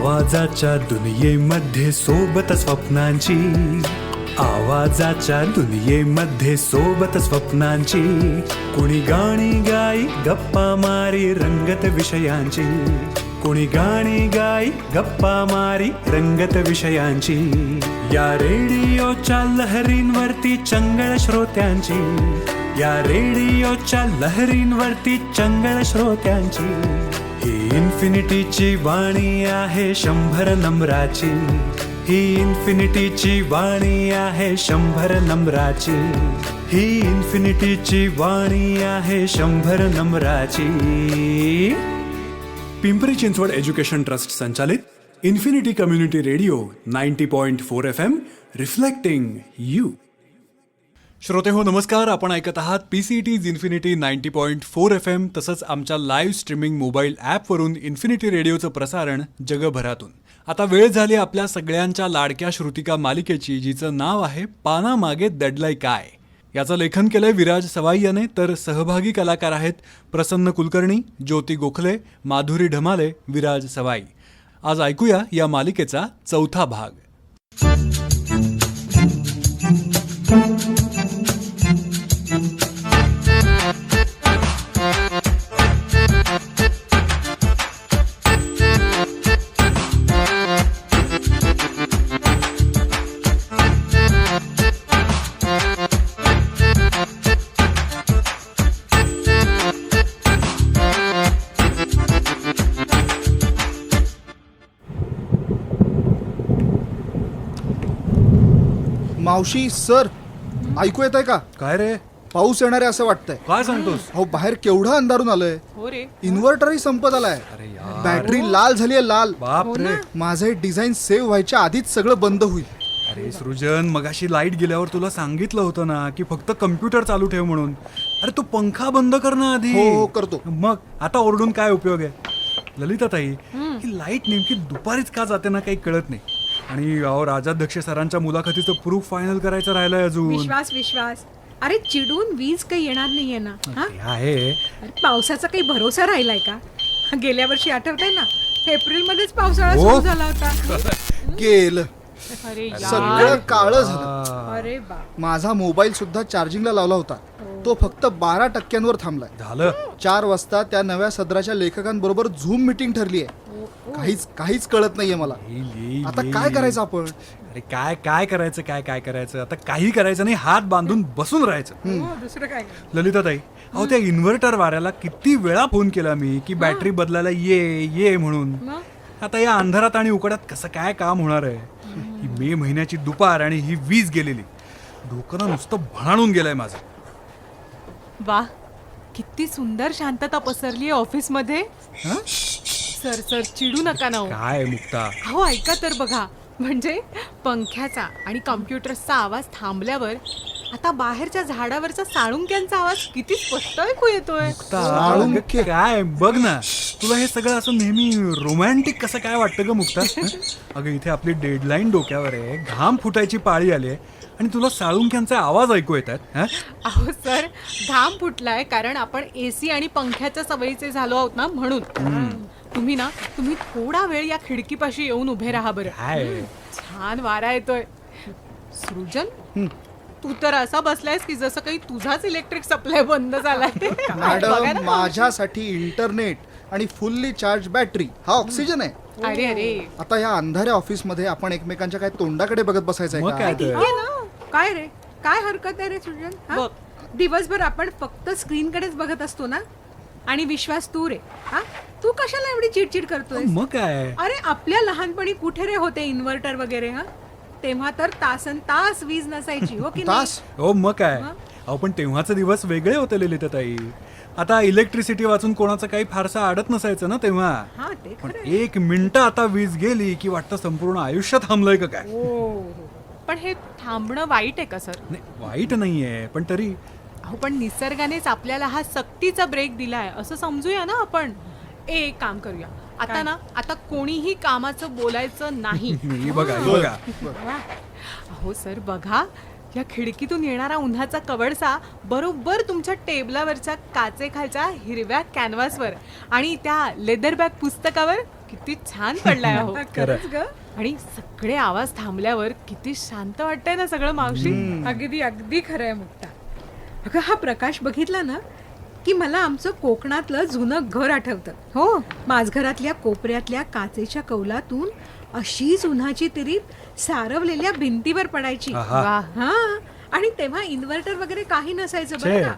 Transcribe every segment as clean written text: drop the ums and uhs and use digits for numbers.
आवाजाच्या दुनियेमध्ये सोबत स्वप्नांची, आवाजाच्या दुनियेमध्ये सोबत स्वप्नांची, कुणी गाणी गाई गप्पा मारी रंगत विषयांची, कुणी गाणी गाई गप्पा मारी रंगत विषयांची, या रेडिओच्या लहरींवरती चंगळ श्रोत्यांची, या रेडिओच्या लहरींवरती चंगळ श्रोत्यांची, ही इन्फिनिटीची वाणी आहे 100 नम्राची, ही इन्फिनिटीची वाणी आहे 100 नम्राची, ही इन्फिनिटीची वाणी आहे 100 नम्राची. पिंपरी चिंचवड एज्युकेशन ट्रस्ट संचालित infinity community radio 90.4 FM reflecting you. श्रोते हो नमस्कार, आपण ऐकत आहात PCT's इन्फिनिटी 90.4 FM तसंच आमच्या लाईव्ह स्ट्रीमिंग मोबाईल ॲपवरून इन्फिनिटी रेडिओचं प्रसारण जगभरातून. आता वेळ झाली आपल्या सगळ्यांच्या लाडक्या श्रुतिका मालिकेची, जिचं नाव आहे पानामागे दडलंय काय. याचं लेखन केलंय विराज सवाई याने, तर सहभागी कलाकार आहेत प्रसन्न कुलकर्णी, ज्योती गोखले, माधुरी ढमाले, विराज सवाई. आज ऐकूया या मालिकेचा 4था भाग. मावशी सर, ऐकू येत आहे का? काय रे, पाऊस येणार आहे असं वाटतंय. काय सांगतोस? हो, बाहेर केवढं अंधारून आलंय. हो रे, इन्व्हर्टरही संपत आलाय. अरे यार, बॅटरी लाल झालीये लाल. बाप रे. माझं डिझाईन सेव्ह व्हायच्या आधीच सगळं बंद होईल. अरे सृजन, मगाशी लाईट गेल्यावर तुला सांगितलं होतं ना की फक्त कम्प्युटर चालू ठेव म्हणून. अरे तू पंखा बंद कर ना आधी. हो करतो. मग आता ओरडून काय उपयोग आहे. ललिताताई, ही लाईट नेमकी दुपारीच का जाते ना काही कळत नाही. आणि राजाध्यक्ष सरांच्या मुलाखतीचं प्रूफ फायनल करायचं राहिलंय अजून. विश्वास. अरे चिडून वीज काही येणार नाहीये ना. ते आहे. अरे पावसाचा काही भरोसा राहिलाय का? गेल्या वर्षी आठवतंय ना, एप्रिल मध्येच पावसाळा हो. सुरू झाला होता. गेलं अरे सगळं यार, काळं झालं. अरे बा, माझा मोबाईल सुद्धा चार्जिंगला लावला होता, तो फक्त 12% थांबलाय. झालं. 4 वाजता त्या नव्या सदराच्या लेखकांबरोबर झूम मीटिंग ठरली आहे. काहीच कळत नाहीये मला. आता काय करायचं आपण? अरे काय करायचं आता काही करायचं नाही, हात बांधून बसून राहायचं. हो, दुसरं काय? ललिताताई, अहो त्या इन्व्हर्टर वाऱ्याला किती वेळा फोन केला मी की बॅटरी बदलायला ये म्हणून. मग? आता या अंधारात आणि उकड्यात कसं काय काम होणार आहे. ही मे महिन्याची दुपार आणि ही वीज गेलेली, डोकं नुसतं भणाणून गेलंय माझं. वा, किती सुंदर शांतता पसरली ऑफिस मध्ये. सर चिडू नका ना. काय मुक्ता, हो ऐका तर बघा, म्हणजे पंख्याचा आणि कम्प्युटरचा आवाज थांबल्यावर आता बाहेरच्या झाडावरचा साळुंक्यांचा आवाज किती स्पष्ट ऐकू येतोय. मुक्ता काय बघ ना, तुला हे सगळं असं नेहमी रोमॅन्टिक कसं काय वाटतं ग मुक्ता. अगं इथे आपली डेडलाईन डोक्यावर आहे, घाम फुटायची पाळी आली आहे आणि तुला साळुंक्यांचे आवाज ऐकू येतात. अहो सर, घाम फुटलाय कारण आपण AC आणि पंख्याच्या सवयीचे झालो आहोत ना, म्हणून. तुम्ही थोडा वेळ या खिडकीपाशी येऊन उभे राहा बरं. छान वारा येतोय. सृजन, तू तर असा बसलायस की जसं काही तुझाच इलेक्ट्रिक सप्लाय बंद झालाय. मॅडम, माझ्यासाठी इंटरनेट आणि फुल्ली चार्ज बॅटरी हा ऑक्सिजन आहे. अरे आता या अंधाऱ्या ऑफिस मध्ये आपण एकमेकांच्या काय तोंडाकडे बघत बसायचंय मग का? काय तर. काय रे, काय हरकत आहे रे सृजन? दिवसभर आपण फक्त स्क्रीन कडेच बघत असतो ना. आणि विश्वास तू रे, तू कशाला एवढी चिडचिड करतोय? मग काय. अरे आपल्या लहानपणी कुठे रे होते इन्व्हर्टर वगैरे? तेव्हा तर तासन तास वीज नसायची, हो की तास? हो मग काय. अहो पण तेव्हाचे दिवस वेगळे होते ललिताताई. आता इलेक्ट्रिसिटी वाचून कोणाचं काही फारसं आडत नसायचं ना तेव्हा. पण 1 मिनिट आता वीज गेली की वाटतं संपूर्ण आयुष्य थांबलंय का काय. पण हे थांबणं वाईट आहे का सर? नाही, वाईट नाहीये, पण तरी. अहो पण निसर्गानेच आपल्याला हा सक्तीचा ब्रेक दिलाय असं समजूया ना आपण. एक काम करूया आता कोणीही कामाचं बोलायचं नाही. बघा. अहो सर बघा, या खिडकीतून येणारा उन्हाचा कवळसा बरोबर तुमच्या टेबलावरच्या काचेखालच्या हिरव्या कॅनव्हासवर आणि त्या लेदर बॅग पुस्तकावर किती छान पडलाय हो. खरंच ग. आणि सगळे आवाज थांबल्यावर किती शांत वाटतंय ना सगळं मावशी. अगदी अगदी खरं आहे मुक्ता. अगं हा प्रकाश बघितला ना की मला आमचं कोकणातलं जुनं घर आठवतं. हो माझघरातल्या कोपऱ्यातल्या काचेच्या कौलातून अशीच उन्हाची तिरीप सारवलेल्या भिंतीवर पडायची. आहा. वा. हा आणि तेव्हा इन्व्हर्टर वगैरे काही नसायचं बरं का.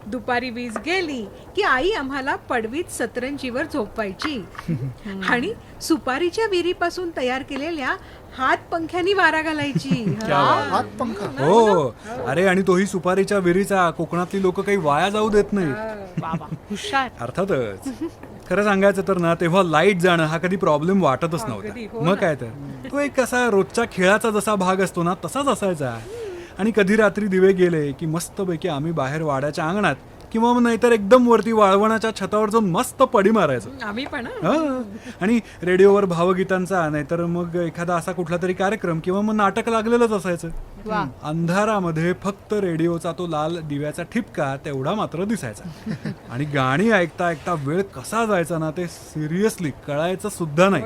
दुपारी वीज गेली की आई आम्हाला पडवीत सतरंजीवर झोपवायची आणि सुपारीच्या विहिरीपासून तयार केलेल्या हात पंख्यानी वारा घालायची. हात पंखा. हो अरे आणि तोही सुपारीच्या विहिरीचा कोकणातली लोक काही वाया जाऊ देत नाही. बाबा हुशार. अर्थातच खरं सांगायचं तर ना तेव्हा लाईट जाणं हा कधी प्रॉब्लेम वाटतच अगदी, नव्हता. हो मग ना. काय तर तो एक कसा रोजच्या खेळाचा जसा भाग असतो ना तसाच असायचा. आणि कधी रात्री दिवे गेले की मस्तपैकी आम्ही बाहेर वाड्याच्या अंगणात किंवा मग नाहीतर एकदम वरती वाळवणाच्या छतावर जाऊन मस्त पडी मारायचो. आम्ही पण हा. आणि रेडिओवर भावगीतांचा नाहीतर मग एखादा असा कुठला तरी कार्यक्रम किंवा मग नाटक लागलेलंच असायचं. वा. अंधारामध्ये फक्त रेडिओचा तो लाल दिव्याचा ठिपका तेवढा मात्र दिसायचा. आणि गाणी ऐकता ऐकता वेळ कसा जायचा ना ते सिरियसली कळायचं सुद्धा नाही.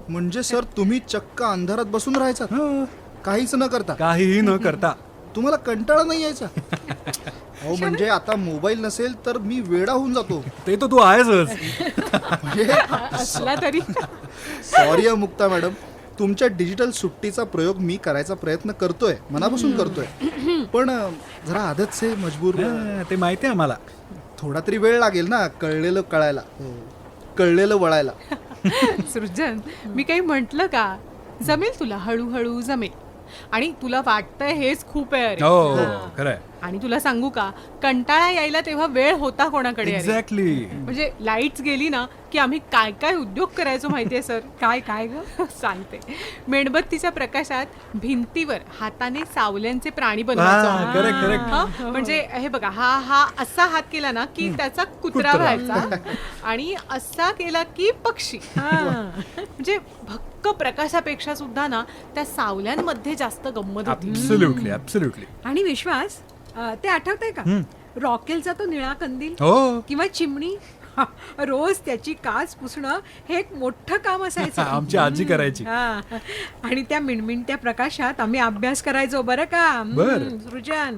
म्हणजे सर तुम्ही चक्क अंधारात बसून राहायचा, हा. काहीच न करता? काहीही न करता. तुम्हाला कंटाळा नाही यायचा? अहो म्हणजे आता मोबाईल नसेल तर मी वेडा होऊन जातो. ते तर तू आहेसच. म्हणजे असला तरी सॉरी मुक्ता मॅडम, तुमच्या डिजिटल सुट्टीचा प्रयोग मी करायचा प्रयत्न करतोय, मनापासून करतोय. पण जरा आदत से मजबूर. हा, ते माहिती आहे आम्हाला. थोडा तरी वेळ लागेल ना कळलेलं कळायला, कळलेलं वळायला. सृजन मी काही म्हंटल का? जमेल तुला, हळूहळू जमेल. आणि तुला वाटतंय हेच खूप आहे अरे. हो खरंय. आणि तुला सांगू का, कंटाळा यायला तेव्हा वेळ होता कोणाकडे अरे. एक्झॅक्टली. म्हणजे लाईट्स गेली ना की आम्ही काय काय उद्योग करायचो माहितीये सर. काय काय ग. सांगते. मेणबत्तीच्या प्रकाशात भिंतीवर हाताने सावल्यांचे प्राणी बनवायचो. Correct correct. हा, म्हणजे हे बघा, हा असा हात केला ना की त्याचा कुत्रा व्हायचा आणि असा केला की पक्षी. म्हणजे भक्क प्रकाशापेक्षा सुद्धा ना त्या सावल्यांमध्ये जास्त गंमत होती. Absolutely absolutely. आणि विश्वास ते आठवतंय का रॉकेलचा तो निळा कंदील हो किंवा चिमणी. रोज त्याची काच पुसणं हे एक मोठं काम असायचं. आमची आजी करायची. हा. आणि त्या मिणमिणत्या प्रकाशात आम्ही अभ्यास करायचो बरं का. बरं. सृजन.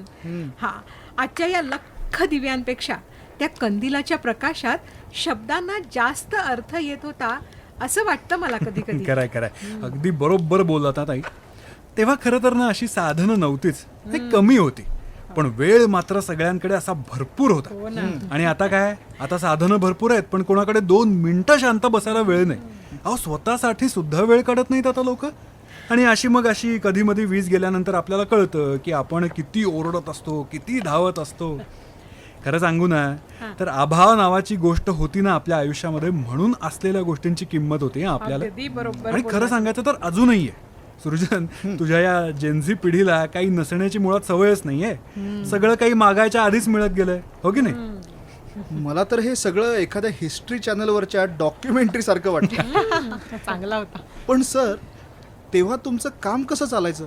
हा आजच्या या लख्ख दिव्यांपेक्षा त्या कंदिलाच्या प्रकाशात शब्दांना जास्त अर्थ येत होता असं वाटतं मला कधी कधी. कराय कराय अगदी बरोबर बोलत ताई. तेव्हा खरं तर ना अशी साधनं नव्हतीच, ते कमी होती. पण वेळ मात्र सगळ्यांकडे असा भरपूर होता. आणि आता काय, आता साधनं भरपूर आहेत पण कोणाकडे 2 मिनिटं शांत बसायला वेळ नाही. अहो स्वतःसाठी सुद्धा वेळ काढत नाहीत आता लोक. आणि अशी कधी मधी वीज गेल्यानंतर आपल्याला कळतं की आपण किती ओरडत असतो, किती धावत असतो. खरं सांगू ना तर अभाव नावाची गोष्ट होती ना आपल्या आयुष्यामध्ये, म्हणून असलेल्या गोष्टींची किंमत होती आपल्याला. अगदी बरोबर आणि खरं सांगायचं तर अजूनही आहे. सृजन, तुझ्या या जेनझी पिढीला काही नसण्याची मुळात सवयच नाहीये. सगळं काही मागायच्या आधीच मिळत गेलंय, हो की नाही? मला तर हे सगळं एखाद्या हिस्ट्री चॅनलवरच्या डॉक्युमेंटरी सारखं वाटतं. चांगला होता. पण सर तेव्हा तुमचं काम कसं चालायचं?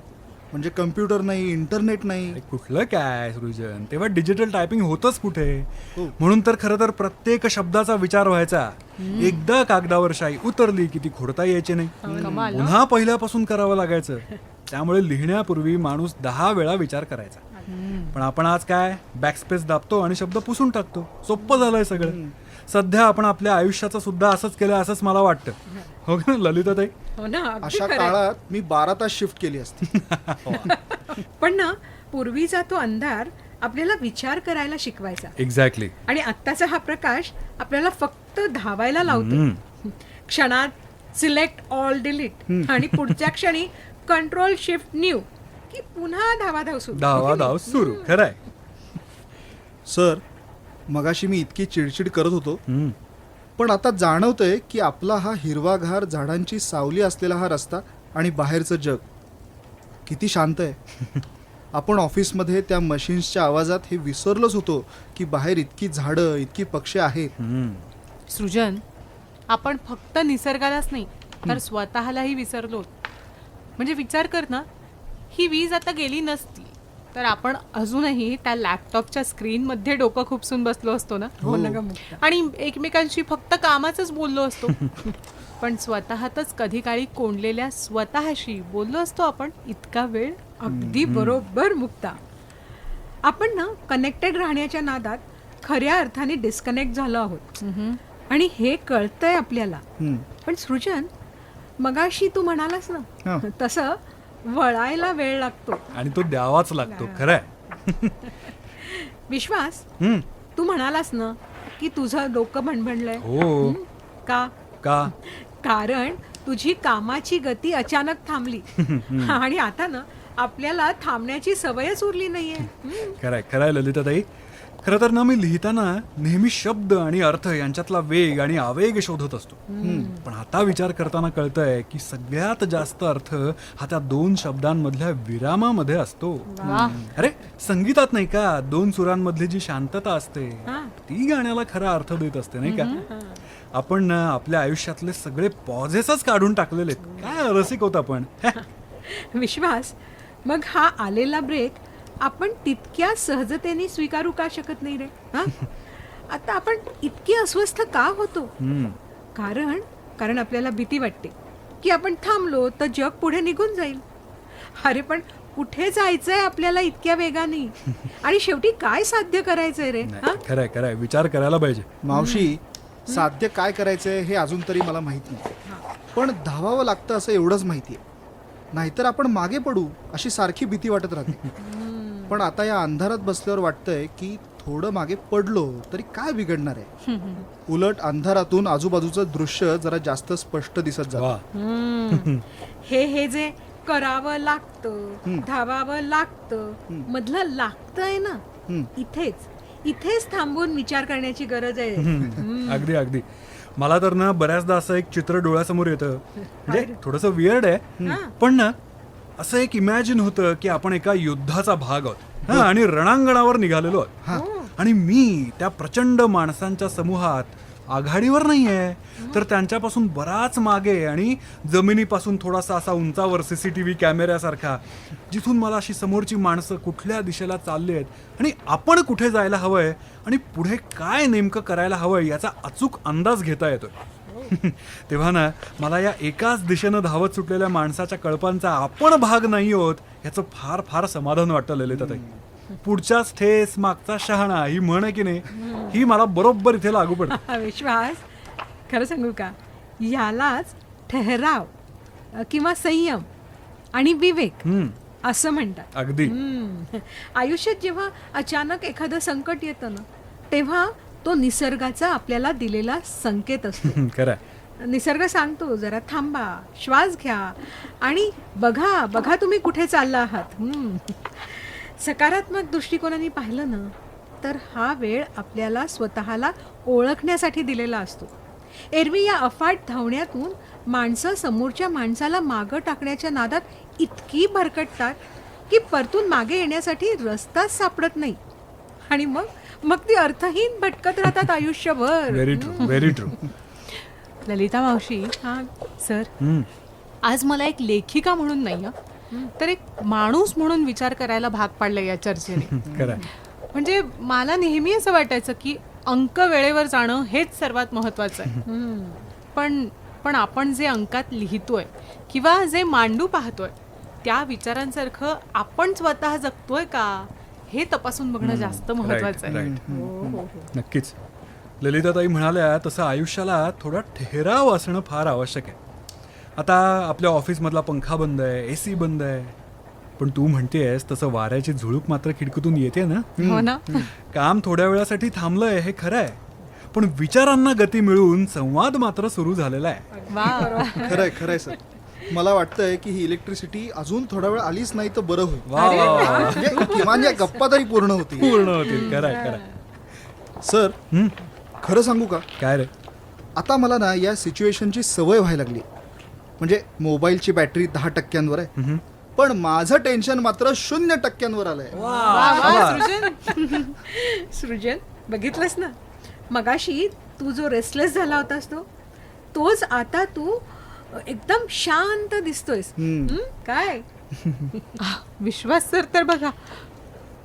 म्हणजे कम्प्युटर नाही, इंटरनेट नाही. अरे कुठलं काय सृजन, तेव्हा डिजिटल टायपिंग होतच कुठे. हो. म्हणून तर खरं तर प्रत्येक शब्दाचा विचार व्हायचा. एकदा कागदावर शाई उतरली की ती खोडता यायची नाही, कमाल. पुन्हा पहिल्यापासून करावं लागायचं. त्यामुळे लिहिण्यापूर्वी माणूस 10 वेळा विचार करायचा. पण आपण आज काय, बॅकस्पेस दाबतो आणि शब्द पुसून टाकतो. सोपं झालंय सगळं. सध्या आपण आपल्या आयुष्याचं सुद्धा असंच केलं असंच मला वाटतं, हो का ललिताताई? हो ना. अगदी अशा खरंय. काळात मी 12 तास शिफ्ट केली असती. पण ना पूर्वीचा तो अंधार आपल्याला विचार करायला शिकवायचा. एक्झॅक्टली. आणि आत्ताचा हा प्रकाश आपल्याला फक्त धावायला लावतो. क्षणात सिलेक्ट ऑल डिलीट आणि पुढच्या क्षणी कंट्रोल शिफ्ट न्यू की पुन्हा धावाधाव सुरू. धाव सुरू. खरंय. सर मगाशी मी इतकी चिडचिड करत होतो, पण आता जाणवतंय की आपला हा हिरवागार झाडांची सावली असलेला हा रस्ता आणि बाहेरचं जग किती शांत आहे. आपण ऑफिसमध्ये त्या मशीन्सच्या आवाजात हे विसरलोच होतो की बाहेर इतकी झाडं, इतकी पक्षी आहेत. सृजन, आपण फक्त निसर्गालाच नाही तर स्वतःलाही विसरलो. म्हणजे विचार कर ना, ही वीज आता गेली नसती तर आपण अजूनही त्या लॅपटॉपच्या स्क्रीन मध्ये डोकं खुपसून बसलो असतो ना. हो ना ग मुक्ता. आणि एकमेकांशी फक्त कामाचंच बोललो असतो. पण स्वतःतच कधी काळी कोंडलेल्या स्वतःशी बोललो असतो आपण इतका वेळ. अगदी बरोबर मुक्ता. आपण ना कनेक्टेड राहण्याच्या नादात खऱ्या अर्थाने डिस्कनेक्ट झालो आहोत आणि हे कळतंय आपल्याला. पण सृजन, मगाशी तू म्हणालास हा. ना तसं वळायला वेळ लागतो. आणि तो द्यावाच लागतो, खरंय. विश्वास, हम्म. तू म्हणालास ना की तुझं डोकं भणभणलंय. हो. का? का? कारण तुझी कामाची गती अचानक थांबली आणि आता ना आपल्याला थांबण्याची सवयच उरली नाहीये. खरंय ललिताताई. खरं तर ना मी लिहिताना नेहमी शब्द आणि अर्थ यांच्यातला वेग आणि आवेग शोधत असतो. पण आता विचार करताना कळतंय की सगळ्यात जास्त अर्थ हा त्या 2 शब्दांमधल्या विरामामध्ये असतो. अरे संगीतात नाही का 2 सुरांमधली जी शांतता असते ती गाण्याला खरा अर्थ देत असते, नाही का? आपण ना आपल्या आयुष्यातले सगळे पॉझेसच काढून टाकलेले आहेत. काय रसिक होत आपण. विश्वास, मग हा आलेला ब्रेक आपण तितक्या सहजतेने स्वीकारू का शकत नाही रे? हा? आता आपण इतकी अस्वस्थ का होतो? कारण आपल्याला भीती वाटते की आपण थांबलो तर जग पुढे निघून जाईल. अरे पण कुठे जायचंय आपल्याला इतक्या वेगाने? आणि शेवटी काय साध्य करायचंय रे? हा? खरंय विचार करायला पाहिजे. मावशी, साध्य काय करायचंय हे अजून तरी मला माहित नाही, पण धावावं लागतं असं एवढंच माहितीये. नाहीतर आपण मागे पडू अशी सारखी भीती वाटत राहते. पण आता या अंधारात बसल्यावर वाटतंय की थोडं मागे पडलो तरी काय बिघडणार आहे. उलट अंधारातून आजूबाजूचं दृश्य जरा जास्त स्पष्ट दिसत वा. जातं. हे जे करावं लागतं, धावावं लागतं, मधलं लागतंय ना, इथेच थांबून विचार करण्याची गरज आहे. अगदी मला तर ना बऱ्याचदा असं एक चित्र डोळ्यासमोर येतं. म्हणजे थोडंसं वियर्ड आहे, पण ना असं एक इमॅजिन होतं की आपण एका युद्धाचा भाग आहोत आणि रणांगणावर निघालेलो आहोत. आणि मी त्या प्रचंड माणसांच्या समूहात आघाडीवर नाहीये, तर त्यांच्यापासून बराच मागे आणि जमिनीपासून थोडासा असा उंचावर CCTV कॅमेऱ्यासारखा, जिथून मला अशी समोरची माणसं कुठल्या दिशेला चालली आहेत आणि आपण कुठे जायला हवंय आणि पुढे काय नेमकं करायला हवंय याचा अचूक अंदाज घेता येतोय. तेव्हा ना मला या एकाच दिशेनं धावत सुटलेल्या माणसाच्या कळपांचा आपण भाग नाही आहोत याचं फार फार समाधान वाटतं ललिताताई. पुढच्याच ठेस मागचा शहाणा ही म्हण आहे की नाही, ही मला बरोबर इथे लागू पडते. विश्वास, खरं सांगू का, यालाच ठहराव किंवा संयम आणि विवेक असं म्हणतात. अगदी. आयुष्यात जेव्हा अचानक एखादं संकट येतं ना, तेव्हा तो निसर्गाचा आपल्याला दिलेला संकेत असतो. खरं. निसर्ग सांगतो जरा थांबा, श्वास घ्या आणि बघा तुम्ही कुठे चालला आहात. सकारात्मक दृष्टिकोनाने पाहिलं ना तर हा वेळ आपल्याला स्वतःला ओळखण्यासाठी दिलेला असतो. एरवी या अफाट धावण्यातून माणसं समोरच्या माणसाला मागं टाकण्याच्या नादात इतकी भरकटतात की परतून मागे येण्यासाठी रस्ताच सापडत नाही आणि मग ती अर्थहीन भटकत राहतात आयुष्यभर. Very true. ललिता मावशी, सर, आज मला एक लेखिका म्हणून नाही तर एक माणूस म्हणून विचार करायला भाग पाडलं या चर्चेने. म्हणजे मला नेहमी असं वाटायचं की अंक वेळेवर जाणं हेच सर्वात महत्वाचं आहे. पण आपण जे अंकात लिहितोय किंवा जे मांडू पाहतोय त्या विचारांसारखं आपण स्वतः जगतोय का हे तपासून बघणं जास्त महत्वाचं आहे. नक्कीच. ललिताताई म्हणाल्या तसं आयुष्याला थोडा ठहराव असणं फार आवश्यक आहे. आता आपल्या ऑफिसमधला पंखा बंद आहे, AC बंद आहे, पण तू म्हणतेस तसं वाऱ्याची झुळूक मात्र खिडकीतून येते ना. हो ना. काम थोड्या वेळासाठी थांबलंय हे खरं आहे, पण विचारांना गती मिळून संवाद मात्र सुरू झालेला आहे. खरंय सर. मला वाटतंय की ही इलेक्ट्रिसिटी अजून थोडा वेळ आलीच नाही तर बरं होईल. म्हणजे किमान या गप्पा तरी पूर्ण होतील. खरंय. सर, खरं सांगू का, काय रे? आता मला ना या सिच्युएशनची सवय व्हायला लागली. म्हणजे मोबाईलची बॅटरी 10% आहे, पण माझं टेन्शन मात्र 0% आलंय. सृजन, बघितलंस ना, मगाशी तू जो रेस्टलेस झाला होतास तोच आता तू एकदम शांत दिसतोयस. काय विश्वास सर तर बघा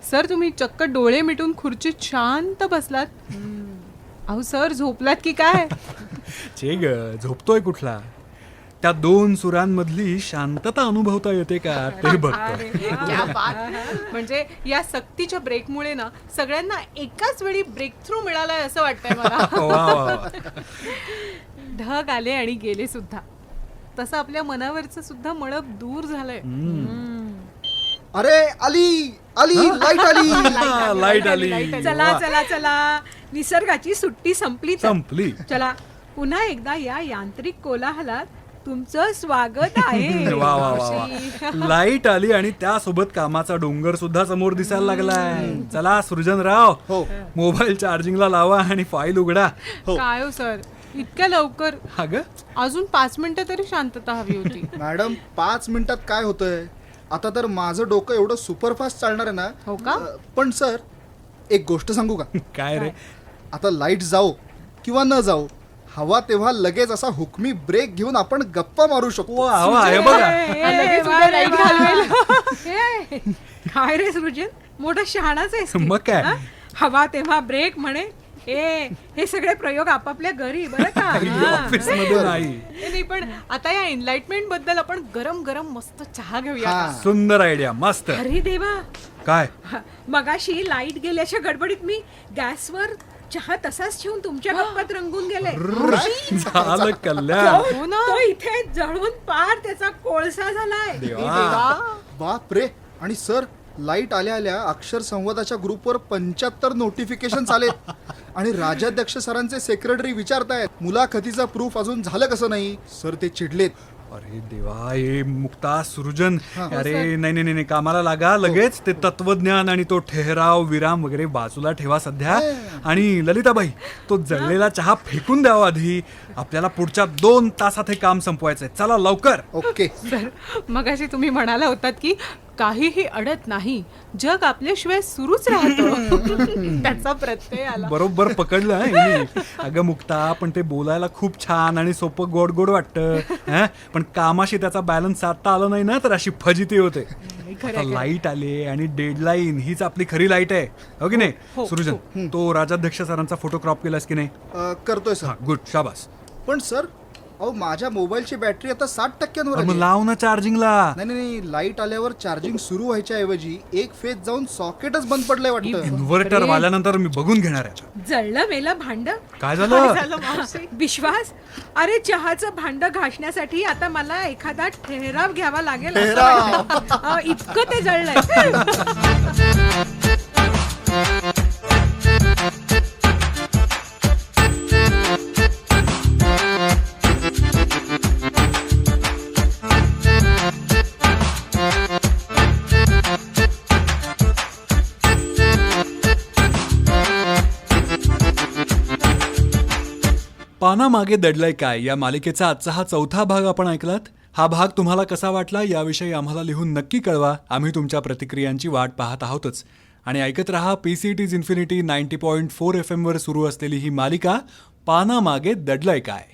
सर तुम्ही चक्क डोळे मिटून खुर्चीत शांत बसलात. अहो सर झोपलात की काय? चे ग झोपतोय कुठला? त्या दोन सुरांमधली शांतता अनुभवता येते का ते बघतो. क्या बात. म्हणजे या सक्तीच्या ब्रेकमुळे ना सगळ्यांना एकाच वेळी ब्रेक थ्रू मिळालाय असं वाटतंय मला. वा वा वा. ढग आले आणि गेले सुद्धा. तसं आपल्या मनावरचं सुद्धा मळब दूर झालंय. अरे आली आली लाईट आली. लाईट आली. चला वा. चला चला निसर्गाची सुट्टी संपली तर. संपली. चला पुन्हा एकदा या यांत्रिक कोलाहलात तुमचं स्वागत आहे. वा वा वा वा. लाईट आली आणि त्यासोबत कामाचा डोंगर सुद्धा समोर दिसायला लागलाय. चला सृजनराव, हो. मोबाईल चार्जिंगला लावा आणि फाईल उघडा. हो. काय हो सर इतक्या लवकर? अगं अजून 5 मिनिटं तरी शांतता हवी होती. मॅडम 5 मिनिटात काय होतंय? आता तर माझं डोकं एवढं सुपरफास्ट चालणार आहे ना. हो का? पण सर एक गोष्ट सांगू का? काय रे? आता लाईट जाओ किंवा न जाओ, हवा तेव्हा लगेच असा हुकमी ब्रेक घेऊन आपण गप्पा मारू शकतो. वा वा आहे बघा. लगेच उद्या लाईट घालवेल. हे, काय रे सृजन मोठा शहाणाच आहेस की? मग काय? हा? हवा तेव्हा ब्रेक म्हणे. हे सगळे प्रयोग आपापल्या घरी बरं का? हा. ऑफिस मध्ये नाही. नाही पण आता या एनलाइटमेंट बद्दल आपण गरम गरम मस्त चहा घेऊया हा. का? सुंदर आयडिया. मस्त. अरे देवा, काय? मगाशी लाईट गेल्याच्या गडबडीत मी गॅसवर चहा तसाच ठेवून तुमच्या गप्पात रंगून गेले. झालं कल्याण. हो ना. तो इथे जळून पार त्याचा कोळसा झालाय. देवा. बाप रे. आणि सर लाईट आल्या आल्या अक्षर संवादाच्या ग्रुपवर 75 नोटिफिकेशन आलेत. आणि राजाध्यक्ष सरांचे सेक्रेटरी विचारतायत मुलाखतीचा प्रूफ अजून झालं कसं नाही. सर ते चिडलेत. अरे देवा, हे मुक्ता सृजन. हा. अरे नाही नाही नाही, कामाला लागा लगेच. ते तत्वज्ञान आणि तो ठहराव विराम वगैरे बाजूला ठेवा सध्या. आणि ललिताबाई, तो जळलेला चहा फेकून द्यावा आधी. आपल्याला पुढच्या 2 तासात हे काम संपवायचंय. चला लवकर. ओके. सर मगाशी तुम्ही म्हणाला होतात की काहीही अडत नाही, जग आपल्याशिवाय सुरूच राहतं. त्याचा प्रत्यय आला. बरोबर पकडलं हं हिने. अगं मुक्ता, पण ते बोलायला खूप छान आणि सोपं गोड गोड वाटतं हं? पण कामाशी त्याचा बॅलन्स साधता आला नाही ना तर अशी फजिती होते. खरं आता लाईट आले आणि डेडलाईन हीच आपली खरी लाईट आहे, हो की नाही? हो, सृजन, तो राजाध्यक्ष सरांचा फोटो क्रॉप केलास की नाही? करतोय सर. हा, गुड, शाबास. पण सर अहो माझ्या मोबाईलची बॅटरी आता 60%वर अरे मग आली. लाव ना चार्जिंगला. नाही नाही नाही, लाईट आल्यावर चार्जिंग सुरू व्हायच्या ऐवजी एक फेज जाऊन सॉकेटच बंद पडलंय वाटतं. इन्व्हर्टर वाल्यानंतर मी बघून घेणार आहे. जळलं मेलं भांड. काय झालं? झालं मावशी? विश्वास, अरे चहाचं भांड घासण्यासाठी आता मला एखादा ठहराव घ्यावा लागेल असं ठहराव. वाटतं. इतकं ते जळलंय. पानामागे दडलंय काय या मालिकेचा आजचा हा 4था भाग आपण ऐकलात. हा भाग तुम्हाला कसा वाटला याविषयी आम्हाला लिहून नक्की कळवा. आम्ही तुमच्या प्रतिक्रियांची वाट पाहत आहोतच. आणि ऐकत रहा PCT's इन्फिनिटी 90.4 FM वर सुरू असलेली ही मालिका पानामागे दडलंय काय.